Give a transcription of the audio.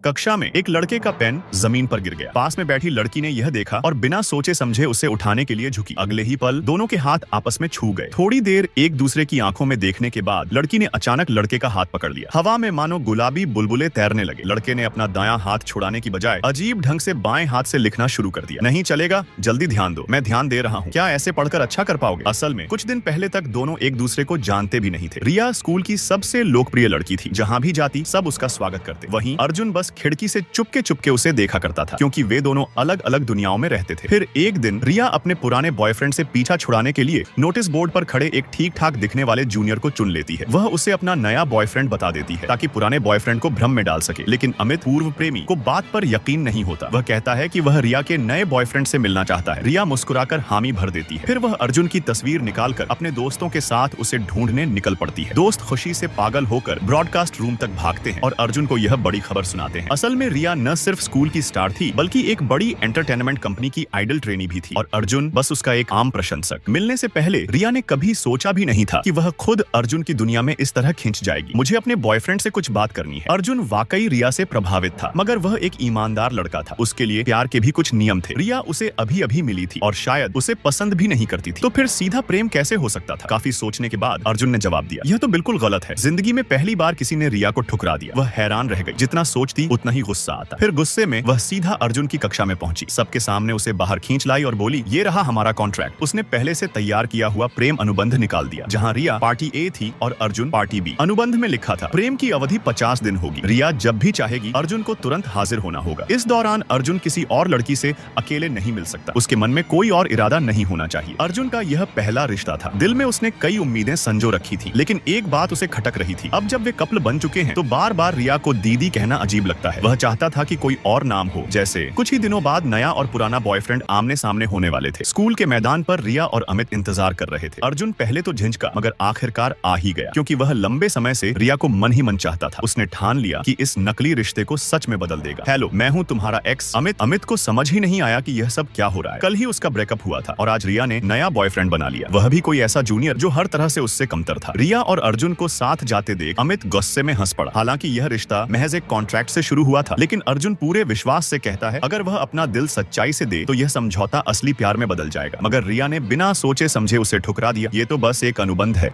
कक्षा में एक लड़के का पेन जमीन पर गिर गया। पास में बैठी लड़की ने यह देखा और बिना सोचे समझे उसे उठाने के लिए झुकी। अगले ही पल दोनों के हाथ आपस में छू गए। थोड़ी देर एक दूसरे की आंखों में देखने के बाद लड़की ने अचानक लड़के का हाथ पकड़ लिया। हवा में मानो गुलाबी बुलबुले तैरने लगे। लड़के ने अपना दायां हाथ छुड़ाने की बजाय अजीब ढंग से बाएं हाथ से लिखना शुरू कर दिया। नहीं चलेगा, जल्दी ध्यान दो, मैं ध्यान दे रहा हूँ। क्या ऐसे पढ़कर अच्छा कर पाओगे? असल में कुछ दिन पहले तक दोनों एक दूसरे को जानते भी नहीं थे। रिया स्कूल की सबसे लोकप्रिय लड़की थी। जहाँ भी जाती सब उसका स्वागत करते। वहीं अर्जुन बस खिड़की से चुपके उसे देखा करता था, क्योंकि वे दोनों अलग अलग दुनियाओं में रहते थे। फिर एक दिन रिया अपने पुराने बॉयफ्रेंड से पीछा छुड़ाने के लिए नोटिस बोर्ड पर खड़े एक ठीक ठाक दिखने वाले जूनियर को चुन लेती है। वह उसे अपना नया बॉयफ्रेंड बता देती है ताकि पुराने बॉयफ्रेंड को भ्रम में डाल सके। लेकिन अमित, पूर्व प्रेमी, को बात पर यकीन नहीं होता। वह कहता है कि वह रिया के नए बॉयफ्रेंड से मिलना चाहता है। रिया मुस्कुराकर हामी भर देती है। फिर वह अर्जुन की तस्वीर निकालकर अपने दोस्तों के साथ उसे ढूंढने निकल पड़ती है। दोस्त खुशी से पागल होकर ब्रॉडकास्ट रूम तक भागते हैं और अर्जुन को यह बड़ी खबर सुनाते हैं। असल में रिया न सिर्फ स्कूल की स्टार थी, बल्कि एक बड़ी एंटरटेनमेंट कंपनी की आइडल ट्रेनी भी थी और अर्जुन बस उसका एक आम प्रशंसक। मिलने से पहले रिया ने कभी सोचा भी नहीं था कि वह खुद अर्जुन की दुनिया में इस तरह खिंच जाएगी। मुझे अपने बॉयफ्रेंड से कुछ बात करनी है। अर्जुन वाकई रिया से प्रभावित था, मगर वह एक ईमानदार लड़का था। उसके लिए प्यार के भी कुछ नियम थे। रिया उसे अभी अभी मिली थी और शायद उसे पसंद भी नहीं करती थी। तो फिर सीधा प्रेम कैसे हो सकता था? काफी सोचने के बाद अर्जुन ने जवाब दिया, यह तो बिल्कुल गलत है। जिंदगी में पहली बार किसी ने रिया को ठुकरा दिया। वह हैरान रह गई। जितना सोचती उतना ही गुस्सा आता। फिर गुस्से में वह सीधा अर्जुन की कक्षा में पहुंची। सबके सामने उसे बाहर खींच लाई और बोली, ये रहा हमारा कॉन्ट्रैक्ट। उसने पहले से तैयार किया हुआ प्रेम अनुबंध निकाल दिया, जहां रिया पार्टी ए थी और अर्जुन पार्टी बी। अनुबंध में लिखा था, प्रेम की अवधि 50 दिन होगी। रिया जब भी चाहेगी अर्जुन को तुरंत हाजिर होना होगा। इस दौरान अर्जुन किसी और लड़की से अकेले नहीं मिल सकता। उसके मन में कोई और इरादा नहीं होना चाहिए। अर्जुन का यह पहला रिश्ता था। दिल में उसने कई उम्मीदें संजो रखी थी, लेकिन एक बात उसे खटक रही थी। अब जब वे कपल बन चुके हैं तो बार बार रिया को दीदी कहना अजीब लगता है। वह चाहता था कि कोई और नाम हो। जैसे कुछ ही दिनों बाद नया और पुराना बॉयफ्रेंड आमने सामने होने वाले थे। स्कूल के मैदान पर रिया और अमित इंतजार कर रहे थे। अर्जुन पहले तो झिझका, मगर आखिरकार आ ही गया, क्योंकि वह लंबे समय से रिया को मन ही मन चाहता था। उसने ठान लिया कि इस नकली रिश्ते को सच में बदल देगा। हेलो, मैं हूँ तुम्हारा एक्स अमित। अमित को समझ ही नहीं आया कि यह सब क्या हो रहा है। कल ही उसका ब्रेकअप हुआ था और आज रिया ने नया बॉयफ्रेंड बना लिया, वह भी कोई ऐसा जूनियर जो हर तरह से उससे कमतर था। रिया और अर्जुन को साथ जाते देख अमित गुस्से में हंस पड़ा। हालांकि यह रिश्ता महज एक कॉन्ट्रैक्ट से शुरू हुआ था, लेकिन अर्जुन पूरे विश्वास से कहता है अगर वह अपना दिल सच्चाई से दे तो यह समझौता असली प्यार में बदल जाएगा। मगर रिया ने बिना सोचे समझे उसे ठुकरा दिया। ये तो बस एक अनुबंध है।